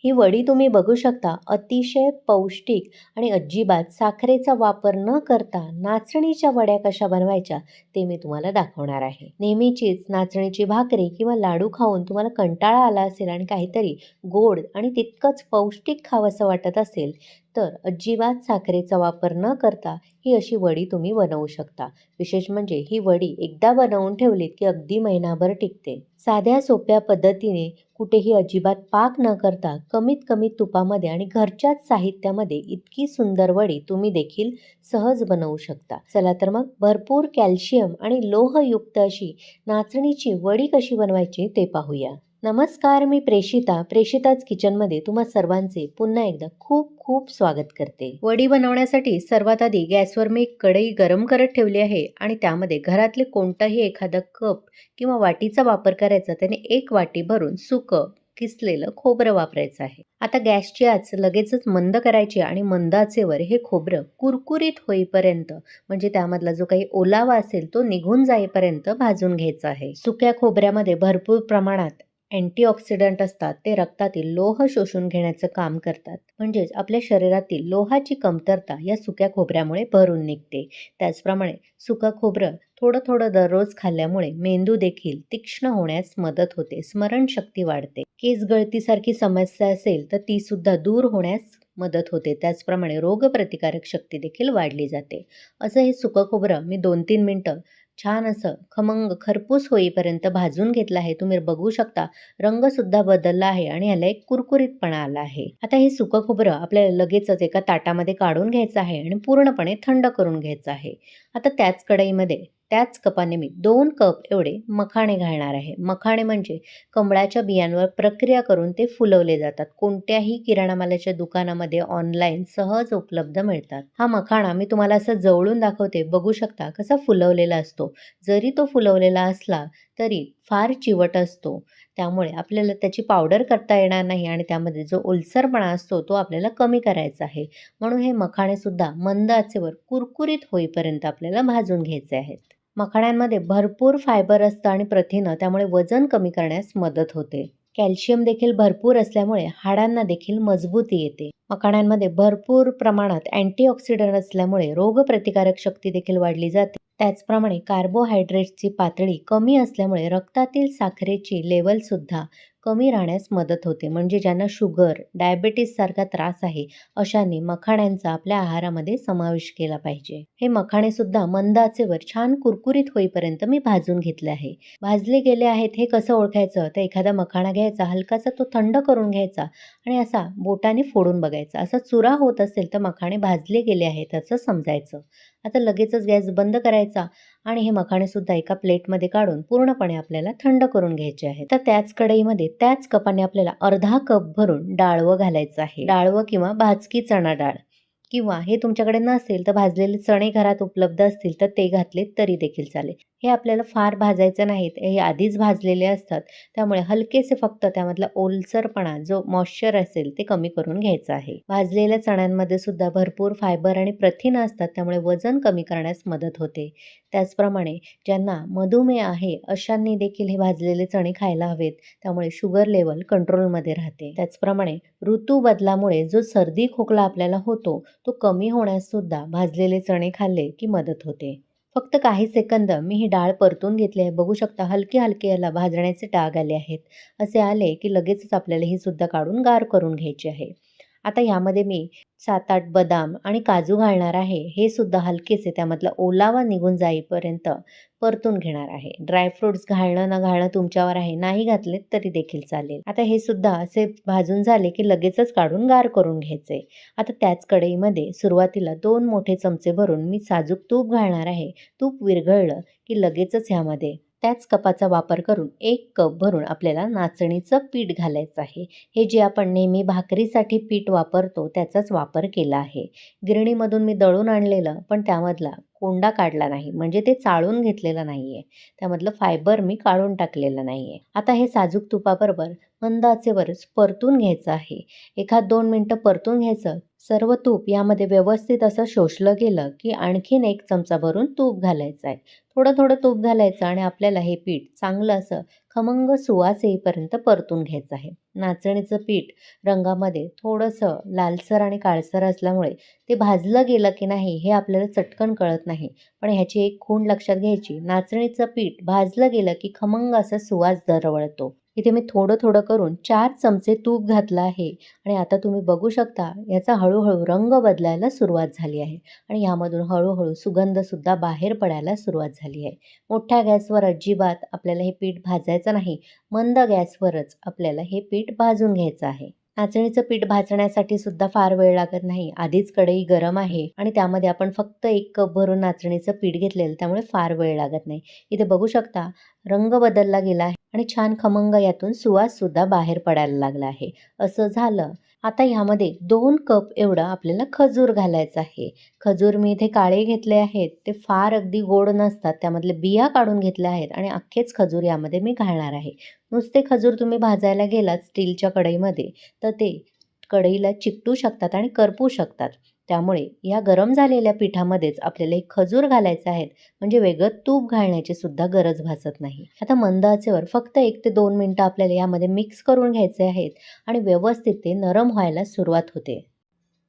ही वडी तुम्ही बघू शकता अतिशय पौष्टिक आणि अजिबात साखरेचा वापर न करता नाचणीच्या वड्या कशा बनवायच्या ते मी तुम्हाला दाखवणार आहे. नेहमीचीच नाचणीची भाकरी किंवा लाडू खाऊन तुम्हाला कंटाळा आला असेल आणि काहीतरी गोड आणि तितकंच पौष्टिक खावंसं वाटत असेल तर अजिबात साखरेचा वापर न करता ही अशी वडी तुम्ही बनवू शकता. विशेष म्हणजे ही वडी एकदा बनवून ठेवलीत की अगदी महिनाभर टिकते. साध्या सोप्या पद्धतीने कुठेही अजिबात पाक न करता कमीत कमी तुपामध्ये आणि घरच्याच साहित्यामध्ये इतकी सुंदर वडी तुम्ही देखील सहज बनवू शकता. चला तर मग भरपूर कॅल्शियम आणि लोहयुक्त अशी नाचणीची वडी कशी बनवायची ते पाहूया. नमस्कार, मी प्रेषिताच किचनमध्ये तुम्हा सर्वांचे पुन्हा एकदा खूप खूप स्वागत करते. वडी बनवण्यासाठी सर्वात आधी गॅसवर मी एक कढई गरम करत ठेवली आहे आणि त्यामध्ये घरातले कोणताही एखादा कप किंवा वाटीचा वापर करायचा. त्याने 1 वाटी भरून सुकं किसलेलं खोबरं वापरायचं आहे. आता गॅसची आच लगेचच मंद करायची आणि मंद आचेवर हे खोबरं कुरकुरीत होईपर्यंत म्हणजे त्यामधला जो काही ओलावा असेल तो निघून जाईपर्यंत भाजून घ्यायचा आहे. सुक्या खोबऱ्यामध्ये भरपूर प्रमाणात अँटीऑक्सिडंट असतात. ते रक्तातील लोह शोषून घेण्याचं काम करतात. म्हणजेच आपल्या शरीरातील लोहाची कमतरता या सुक्या खोबऱ्यामुळे भरून निघते. त्याचप्रमाणे सुकं खोबरं थोडं थोडं दररोज खाल्ल्यामुळे मेंदू देखील तीक्ष्ण होण्यास मदत होते, स्मरणशक्ती वाढते. केस गळतीसारखी समस्या असेल तर ती सुद्धा दूर होण्यास मदत होते. त्याचप्रमाणे रोगप्रतिकारक शक्ती देखील वाढली जाते. असं हे सुकं खोबरं मी 2-3 मिनिटं छान असं खमंग खरपूस होईपर्यंत भाजून घेतलं आहे. तुम्ही बघू शकता रंग सुद्धा बदलला आहे आणि ह्याला एक कुरकुरीतपणा आला आहे. आता हे सुकं खोबरं आपल्याला लगेचच एका ताटामध्ये काढून घ्यायचं आहे आणि पूर्णपणे थंड करून घ्यायचं आहे. आता त्याच कढईमध्ये त्याच कपाने मी 2 कप एवढे मखाणे घालणार आहे. मखाणे म्हणजे कमळाच्या बियांवर प्रक्रिया करून ते फुलवले जातात. कोणत्याही किराणा मालाच्या दुकानामध्ये ऑनलाईन सहज उपलब्ध मिळतात. हा मखाणा मी तुम्हाला असं जवळून दाखवते. बघू शकता कसा फुलवलेला असतो. जरी तो फुलवलेला असला तरी फार चिवट असतो. त्यामुळे आपल्याला त्याची पावडर करता येणार नाही आणि त्यामध्ये जो ओलसरपणा असतो तो आपल्याला कमी करायचा आहे. म्हणून हे मखाणे सुद्धा मंद आचेवर कुरकुरीत होईपर्यंत आपल्याला भाजून घ्यायचे आहेत. मखाण्यांमध्ये भरपूर फायबर असतं आणि प्रथिनं, त्यामुळे वजन कमी करण्यास मदत होते. कॅल्शियम देखील भरपूर असल्यामुळे हाडांना देखील मजबूती येते. मखाण्यांमध्ये भरपूर प्रमाणात अँटीऑक्सिडंट असल्यामुळे रोगप्रतिकारक शक्ती देखील वाढली जाते. त्याचप्रमाणे कार्बोहायड्रेट्सची पातळी कमी असल्यामुळे रक्तातील साखरेची लेवल सुद्धा कमी राहण्यास मदत होते. म्हणजे ज्यांना शुगर, डायबेटीस सारखा त्रास आहे अशांनी मखाण्यांचा आपल्या आहारामध्ये समावेश केला पाहिजे. हे मखाणे सुद्धा मंद आचेवर छान कुरकुरीत होईपर्यंत मी भाजून घेतले आहे. भाजले गेले आहेत हे कसं ओळखायचं, तर एखादा मखाणा घ्यायचा, हलकासा तो थंड करून घ्यायचा आणि असा बोटाने फोडून बघायचा. असा चुरा होत असेल तर मखाणे भाजले गेले आहेत असं समजायचं. आता लगेचच गॅस बंद करायचा आणि हे मखाणे सुद्धा एका प्लेटमध्ये काढून पूर्णपणे आपल्याला थंड करून घ्यायचे आहेत. तर त्याच कढईमध्ये त्याच कपाने आपल्याला अर्धा कप भरून डाळवं घालायचं आहे. डाळवं किंवा भाजकी चणा डाळ किंवा हे तुमच्याकडे नसेल तर भाजलेले चणे घरात उपलब्ध असतील तर ते घातले तरी देखील चालेल. हे आपल्याला फार भाजायचं नाहीत, हे आधीच भाजलेले असतात. त्यामुळे हलकेसे फक्त त्यामधला ओलसरपणा जो मॉइश्चर असेल ते कमी करून घ्यायचं आहे. भाजलेल्या चण्यांमध्ये सुद्धा भरपूर फायबर आणि प्रथिनं असतात, त्यामुळे वजन कमी करण्यास मदत होते. त्याचप्रमाणे ज्यांना मधुमेह आहे अशांनी देखील हे भाजलेले चणे खायला हवेत. त्यामुळे शुगर लेवल कंट्रोलमध्ये राहते. त्याचप्रमाणे ऋतू बदलामुळे जो सर्दी खोकला आपल्याला होतो तो कमी होण्यास सुद्धा भाजलेले चणे खाल्ले की मदत होते. फक्त काही सेकंद मी ही डाळ परतून घेतली आहे. बघू शकता हलके हलके याला भाजण्याचे डाग आले आहेत. असे आले की लगेचच आपल्याला ही सुद्धा काढून गार करून घ्यायची आहे. आता यामध्ये मी 7-8 बदाम आणि काजू घालणार आहे. हे सुद्धा हलकेसे त्यामधला ओलावा निघून जाईपर्यंत परतून घेणार आहे. ड्रायफ्रुट्स घालणं न घालणं तुमच्यावर आहे. नाही घातले तरी देखील चालेल. आता हे सुद्धा असे भाजून झाले की लगेचच काढून गार करून घ्यायचे. आता त्याच कढईमध्ये सुरुवातीला 2 मोठे चमचे भरून मी साजूक तूप घालणार आहे. तूप विरघळलं की लगेचच ह्यामध्ये त्याच कपाचा वापर करून 1 कप भरून आपल्याला नाचणीचं पीठ घालायचं आहे. हे जे आपण नेहमी भाकरीसाठी पीठ वापरतो त्याचाच वापर केला आहे. गिरणीमधून मी दळून आणलेलं पण त्यामधला कोंडा काढला नाही, म्हणजे ते चाळून घेतलेलं नाहीये. त्यामधलं फायबर मी काढून टाकलेलं नाहीये. आता हे साजूक तुपाबरोबर मंद आचेवरच परतून घ्यायचं आहे. 1-2 मिनिटं परतून घ्यायचं. सर्व तूप यामध्ये व्यवस्थित असं शोषलं गेलं की आणखीन 1 चमचा भरून तूप घालायचं आहे. थोडं थोडं तूप घालायचं आणि आपल्याला हे पीठ चांगलं असं खमंग सुवास येईपर्यंत परतून घ्यायचं आहे. नाचणीचं पीठ रंगामध्ये थोडंसं लालसर आणि काळसर असल्यामुळे ते भाजलं गेलं की नाही हे आपल्याला चटकन कळत नाही. पण ह्याची एक खूण लक्षात घ्यायची. नाचणीचं पीठ भाजलं गेलं की खमंग असा सुवास दरवळतो. इथे मी थोडं थोडं करून 4 चमचे तूप घातलं आहे आणि आता तुम्ही बघू शकता याचा हळूहळू रंग बदलायला सुरुवात झाली आहे आणि ह्यामधून हळूहळू सुगंधसुद्धा बाहेर पडायला सुरुवात झाली आहे. मोठ्या गॅसवर अजिबात आपल्याला हे पीठ भाजायचं नाही. मंद गॅसवरच आपल्याला हे पीठ भाजून घ्यायचं आहे. नाचणीचं पीठ भाजण्यासाठी सुद्धा फार वेळ लागत नाही. आधीच कढई गरम आहे आणि त्यामध्ये आपण फक्त 1 कप भरून नाचणीचं पीठ घेतलेलं त्यामुळे फार वेळ लागत नाही. इथे बघू शकता रंग बदलला गेला आहे आणि छान खमंग यातून सुवाससुद्धा बाहेर पडायला लागला आहे. असं झालं. आता ह्यामध्ये 2 कप एवढं आपल्याला खजूर घालायचं आहे. खजूर मी इथे काळे घेतले आहेत. ते फार अगदी गोड नसतात. त्यामधले बिया काढून घेतल्या आहेत आणि अख्खेच खजूर यामध्ये मी घालणार आहे. नुसते खजूर तुम्ही भाजायला गेलात स्टीलच्या कढईमध्ये तर ते कढईला चिकटू शकतात आणि करपू शकतात. त्यामुळे या गरम झालेल्या पिठामध्येच आपल्याला हे खजूर घालायचे आहेत. म्हणजे वेगळं तूप घालण्याची सुद्धा गरज भासत नाही. आता मंद आचेवर फक्त 1 ते 2 मिनिटं आपल्याला यामध्ये मिक्स करून घ्यायचे आहेत आणि व्यवस्थित ते नरम व्हायला सुरुवात होते.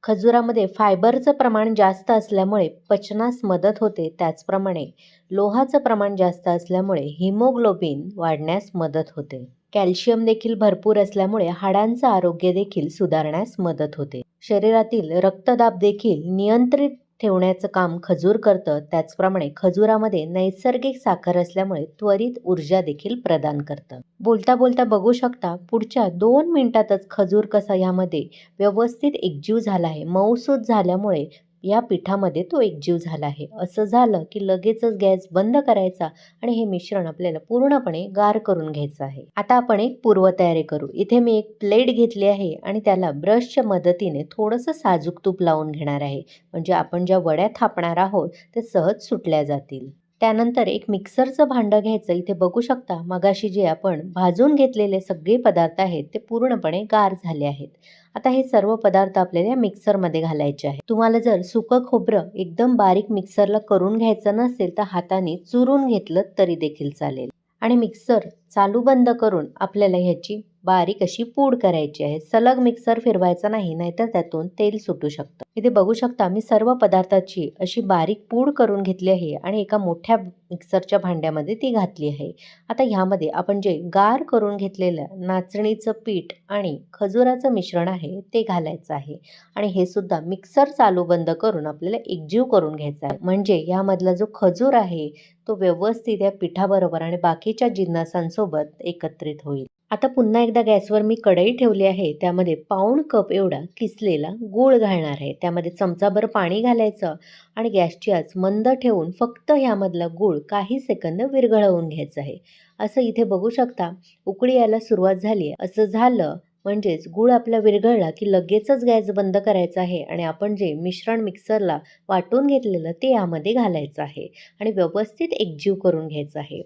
खजुरामध्ये फायबरचं प्रमाण जास्त असल्यामुळे पचनास मदत होते. त्याचप्रमाणे लोहाचं प्रमाण जास्त असल्यामुळे हिमोग्लोबिन वाढण्यास मदत होते. कॅल्शियम देखील भरपूर असल्यामुळे हाडांचं आरोग्य देखील सुधारण्यास मदत होते. शरीरातील रक्तदाब देखील नियंत्रित ठेवण्याचं काम खजूर करतं. त्याचप्रमाणे खजुरामध्ये नैसर्गिक साखर असल्यामुळे त्वरित ऊर्जा देखील प्रदान करतं. बोलता बोलता बघू शकता पुढच्या 2 मिनिटातच खजूर कसा यामध्ये व्यवस्थित एकजीव झाला आहे. मऊसूत झाल्यामुळे या पिठामध्ये तो एकजीव झाला आहे. असं झालं की लगेचच गॅस बंद करायचा आणि हे मिश्रण आपल्याला पूर्णपणे गार करून घ्यायचं आहे. आता आपण एक पूर्वतयारी करू. इथे मी एक प्लेट घेतली आहे आणि त्याला ब्रशच्या मदतीने थोडंसं साजूक तूप लावून घेणार आहे. म्हणजे आपण ज्या वड्या थापणार आहोत ते सहज सुटल्या जातील. त्यानंतर एक मिक्सरचं भांडं घ्यायचं. इथे बघू शकता मगाशी जे आपण भाजून घेतलेले सगळे पदार्थ आहेत ते पूर्णपणे गार झाले आहेत. आता हे सर्व पदार्थ आपल्याला या मिक्सरमध्ये घालायचे आहे. तुम्हाला जर सुकं खोबरं एकदम बारीक मिक्सरला करून घ्यायचं नसेल तर हाताने चुरून घेतलं तरी देखील चालेल. आणि मिक्सर चालू बंद करून आपल्याला ह्याची बारीक अशी पूड करायची आहे. सलग मिक्सर फिरवायचा नाही, नाहीतर त्यातून तेल सुटू शकतं. इथे बघू शकता मी सर्व पदार्थाची अशी बारीक पूड करून घेतली आहे आणि एका मोठ्या मिक्सरच्या भांड्यामध्ये ती घातली आहे. आता ह्यामध्ये आपण जे गार करून घेतलेलं नाचणीचं पीठ आणि खजुराचं मिश्रण आहे ते घालायचं आहे आणि हे सुद्धा मिक्सर चालू बंद करून आपल्याला एकजीव करून घ्यायचा आहे. म्हणजे यामधला जो खजूर आहे तो व्यवस्थित या पिठाबरोबर आणि बाकीच्या जिन्नसांसोबत एकत्रित होईल. आता पुन्हा एकदा गॅसवर मी कढई ठेवली आहे. त्यामध्ये पाऊण कप एवढा किसलेला गूळ घालणार आहे. त्यामध्ये चमचाभर पाणी घालायचं आणि गॅसची आच मंद ठेवून फक्त ह्यामधला गूळ काही सेकंद विरघळवून घ्यायचं आहे. असं इथे बघू शकता उकळी यायला सुरुवात झाली आहे. असं झालं म्हणजेच गूळ आपला विरघळला की लगेचच गॅस बंद करायचा आहे आणि आपण जे मिश्रण मिक्सरला वाटून घेतलेलं ते यामध्ये घालायचं आहे आणि व्यवस्थित एकजीव करून घ्यायचं आहे.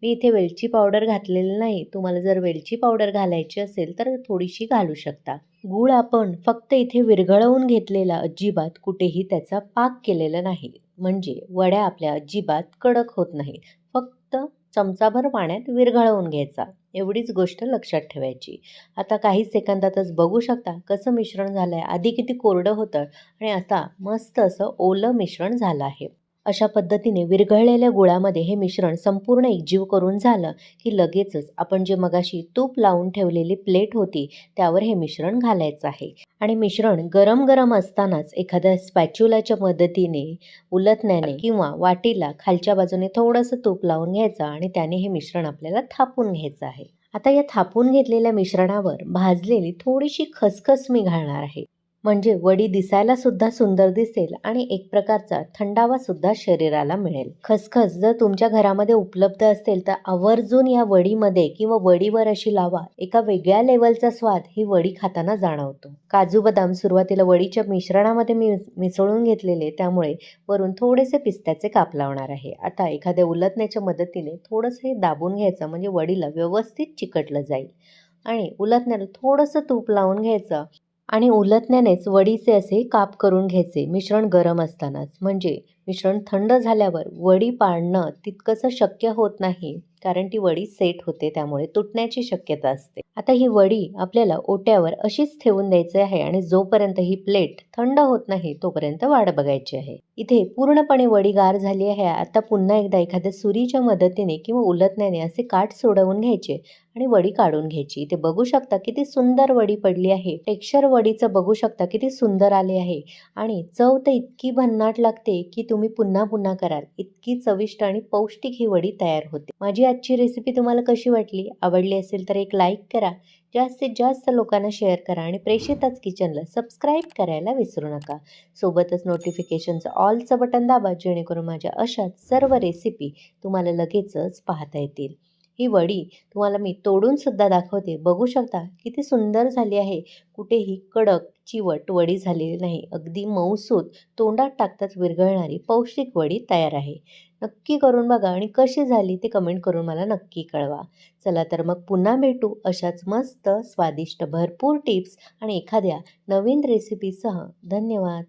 मी इथे वेलची पावडर घातलेली नाही. तुम्हाला जर वेलची पावडर घालायची असेल तर थोडीशी घालू शकता. गूळ आपण फक्त इथे विरघळवून घेतलेला, अजिबात कुठेही त्याचा पाक केलेला नाही. म्हणजे वड्या आपल्या अजिबात कडक होत नाहीत. फक्त चमचाभर पाण्यात विरघळवून घ्यायचा. एवढीच गोष्ट लक्षात ठेवायची. आता काही सेकंदातच बघू शकता कसं मिश्रण झालंय. आधी किती कोरडं होतं आणि आता मस्त असं ओलं मिश्रण झालं आहे. अशा पद्धतीने विरघळलेल्या गुळामध्ये हे मिश्रण संपूर्ण एकजीव करून झालं की लगेचच आपण जे मगाशी तूप लावून ठेवलेली प्लेट होती त्यावर हे मिश्रण घालायचं आहे आणि मिश्रण गरम गरम असतानाच एखाद्या स्पॅच्युलाच्या मदतीने उलटण्याने किंवा वाटीला खालच्या बाजूने थोडंसं तूप लावून घ्यायचं आणि त्याने हे मिश्रण आपल्याला थापून घ्यायचं आहे. आता या थापून घेतलेल्या मिश्रणावर भाजलेली थोडीशी खसखस मी घालणार आहे. म्हणजे वडी दिसायला सुद्धा सुंदर दिसेल आणि एक प्रकारचा थंडावा सुद्धा शरीराला मिळेल. खसखस जर तुमच्या घरामध्ये उपलब्ध असेल तर आवर्जून या वडीमध्ये किंवा वडीवर अशी लावा. एका वेगळ्या लेवलचा स्वाद ही वडी खाताना जाणवतो. काजू बदाम सुरुवातीला वडीच्या मिश्रणामध्ये मिसळून घेतलेले त्यामुळे वरून थोडेसे पिस्त्याचे काप लावणार आहे. आता एखाद्या उलटण्याच्या मदतीने थोडंसं हे दाबून घ्यायचं म्हणजे वडीला व्यवस्थित चिकटलं जाईल आणि उलटण्याला थोडंसं तूप लावून घ्यायचं आणि उलटण्यानेच वडीचे असे काप करून घ्यायचे मिश्रण गरम असतानाच. म्हणजे मिश्रण थंड झाल्यावर वडी पाडणं तितकंसं शक्य होत नाही, कारण ती वडी सेट होते, त्यामुळे तुटण्याची शक्यता असते. आता ही वडी आपल्याला ओट्यावर अशीच ठेवून द्यायची आहे आणि जोपर्यंत ही प्लेट थंड होत नाही तोपर्यंत वाट बघायची आहे. इथे पूर्णपणे वडी गार झाली आहे. आता पुन्हा एकदा एखाद्या सुरीच्या मदतीने किंवा उलटण्याने असे काठ सोडवून घ्यायचे आणि वडी काढून घ्यायची. इथे बघू शकता किती सुंदर वडी पडली आहे. टेक्स्चर वडीचं बघू शकता किती सुंदर आले आहे आणि चव तर इतकी भन्नाट लागते की तुम्ही पुन्हा पुन्हा कराल. इतकी चविष्ट आणि पौष्टिक ही वडी तयार होते. माझी आजची रेसिपी तुम्हाला कशी वाटली? आवडली असेल तर एक लाईक करा. जास्तीत जास्त लोकांना शेअर करा आणि प्रेषिताच किचनला सबस्क्राईब करायला विसरू नका. सोबतच नोटिफिकेशनचं ऑलचं बटन दाबा, जेणेकरून माझ्या अशाच सर्व रेसिपी तुम्हाला लगेचच पाहता येतील. ही वडी तुम्हाला मी तोडून सुद्धा दाखवते. बघू शकता किती सुंदर झाली आहे. कुठेही कडक, चिवट वडी झालेली नाही. अगदी मऊसूत, तोंडात टाकताच विरघळणारी पौष्टिक वडी तयार आहे. नक्की करून बघा आणि कशी झाली ते कमेंट करून मला नक्की कळवा. चला तर मग पुन्हा भेटू अशाच मस्त, स्वादिष्ट, भरपूर टिप्स आणि एखाद्या नवीन रेसिपीसह. धन्यवाद.